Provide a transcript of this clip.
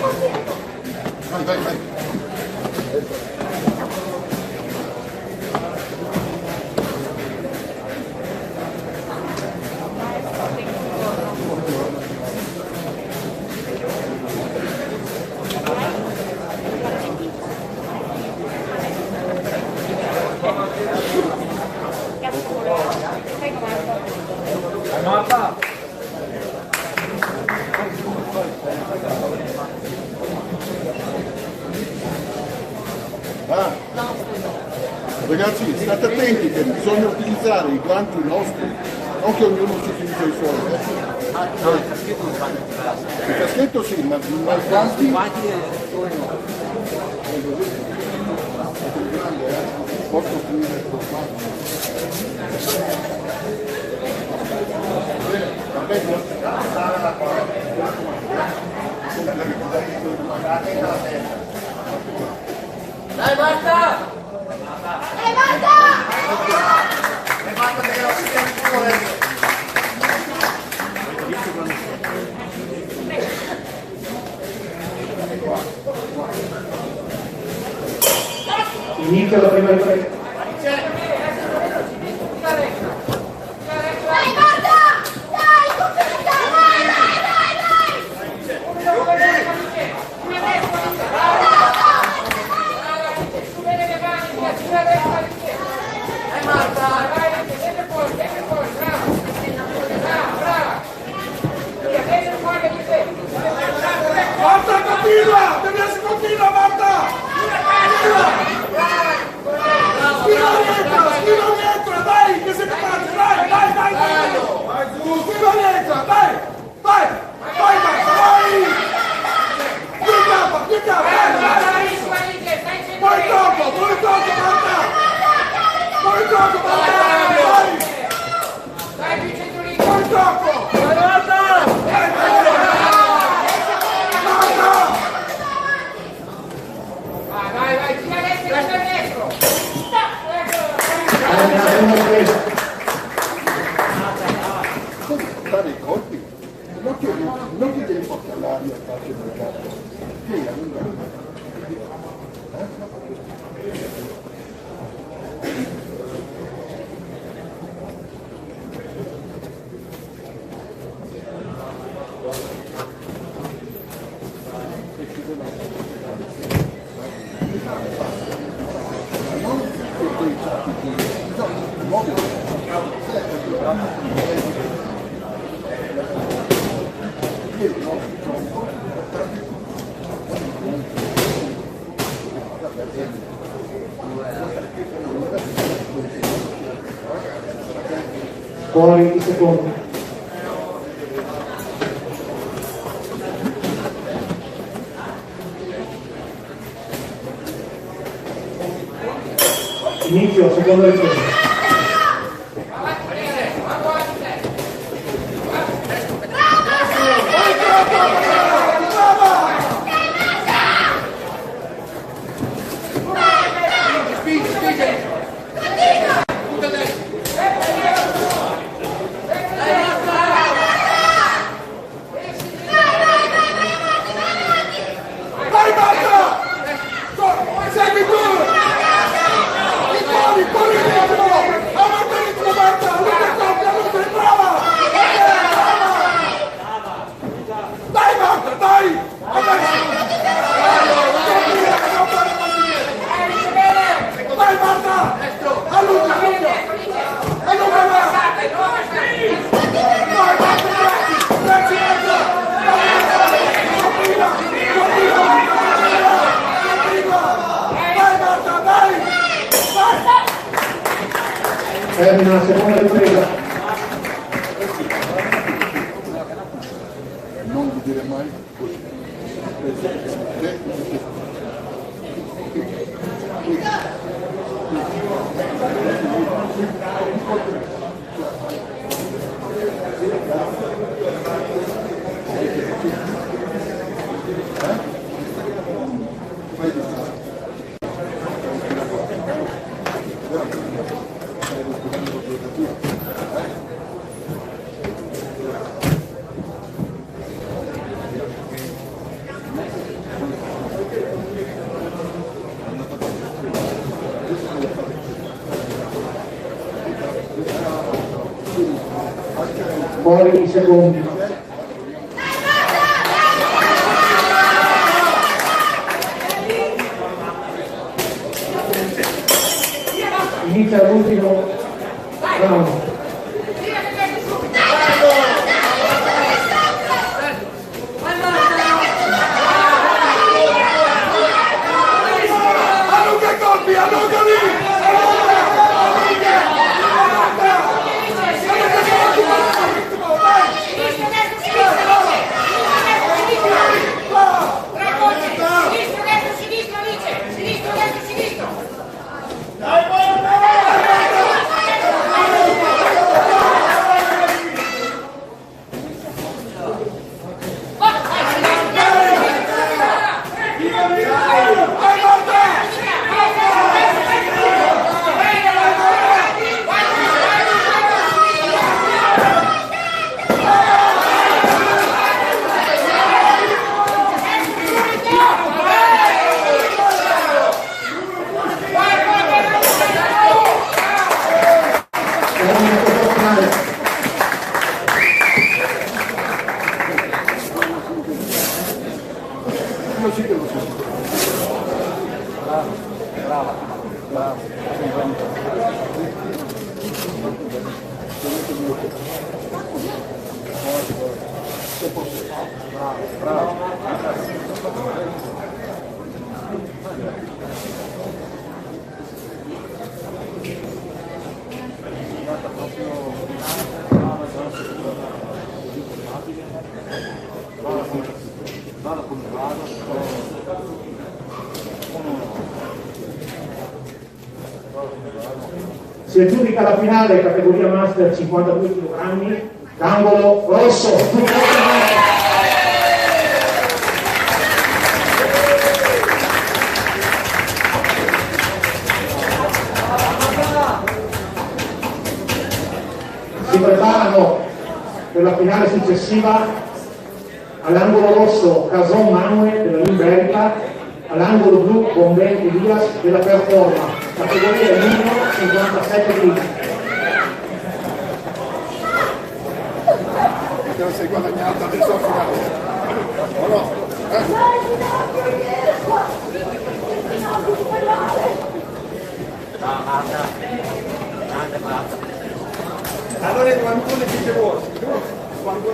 Vai, vai, vai. Ragazzi, state attenti che bisogna utilizzare i guanti nostri, non che ognuno si utilizza i suoi. Il caschetto sì, ma i guanti... Posso finire con Dai Marta! Dai Marta! Dai Marta che lo si tiene Inizia la prima ripresa. Dai Marta! Dai, complimenta! Dai, dai, dai, Marta, continua! Continua, Marta! Spino dietro, dai, che siete fatti, dai, dai, dai, dai! Spino dietro, dai! Vai! Vai, Marta, vai! Più capo, vai! Poi tocco, Marta! Poi tocco, Marta! Vai! Poi tocco! Vai, Marta! Vai, tira dentro! Fare i colpi, non che devi portare l'aria a calcio del gatto. Sì, allora. Ancora 20 secondi. Inizio, seconda ripresa. Termina la seconda ripresa. Non vi dire mai così. fuori i secondi. Inizia l'ultimo round. Allunga i colpi, allungali! Si aggiudica la finale categoria master 52 kg, d'angolo rosso. Si preparano per la finale successiva all'angolo rosso Cason Manuel della Liberica, all'angolo blu Bomben Elias della Performa, categoria minimo 57 kg. Te la sei guadagnata adesso a finale. O no? Allora quando le dice vuoi? Quando